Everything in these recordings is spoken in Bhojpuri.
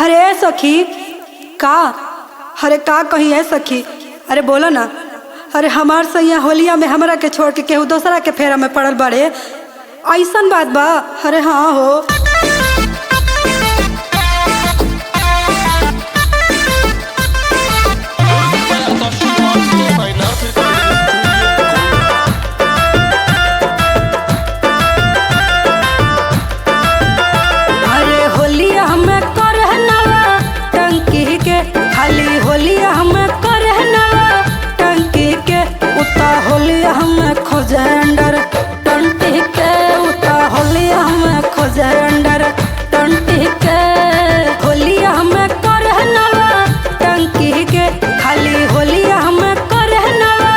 अरे सखी का अरे का कही है सखी। अरे बोलो ना। अरे हमार सैया होलिया में हमरा के छोड़ के केहू दूसरा के फेरा में पड़ल बाड़े, ऐसन बात बा। अरे हाँ हो। अरे होलिया हमें करहनवा टंकी के, खाली होलिया हमें करहनवा टंकी के, उता होलिया हमें खोजे अंडर टंटी के, उता होलिया हमें खोजे अंडर टंटी के। होलिया हमें करहनवा टंकी के, खाली होलिया हमें करहनवा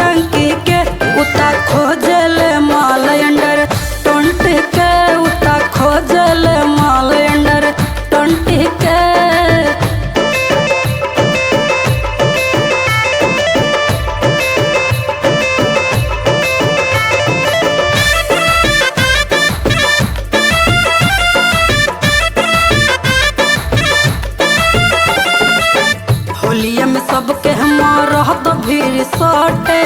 टंकी के, उता खोजले माल अंडर टंटी के, उता खोजले माल अंडर टंटी के। होलिया में सबके हमारा तो भीड़ सटे,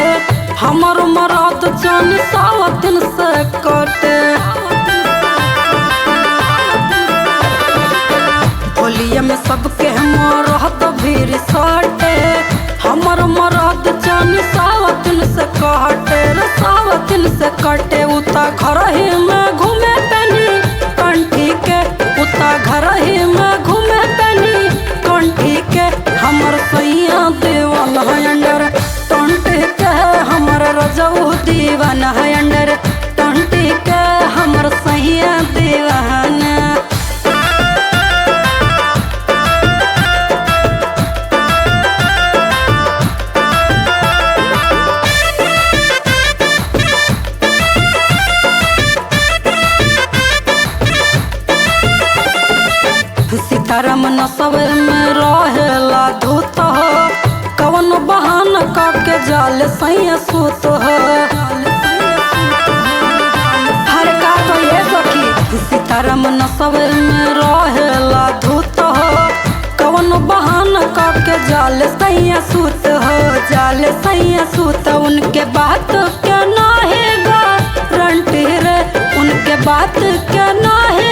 हमर मराद जान सावतिन से कटे। होलिया में सबके हमारा तो भीड़ सटे, हमर मराद जान सावतिन से कटे रे सावतिन से कटे। उता घर ही में घूमे तनी कंठी के, उता घर ही में घूमे तनी कंठी के। हमर सैया दीवाना है अंडर टंटी के, हमर रजऊ दीवाना है अंडर टंटी के, हमर सैया दीवाना। सीताराम नसब में रहेला धूत हो, कवन बहाना काके जाल सैया सूत हो। हर का कहिए सखी। सीताराम नसब में रहेला धूत हो, कवन बहाना काके जाल सैया सूत हो, जाल सैया सूत। उनके बात के नाहे गारंटी रे, उनके बात के नाहे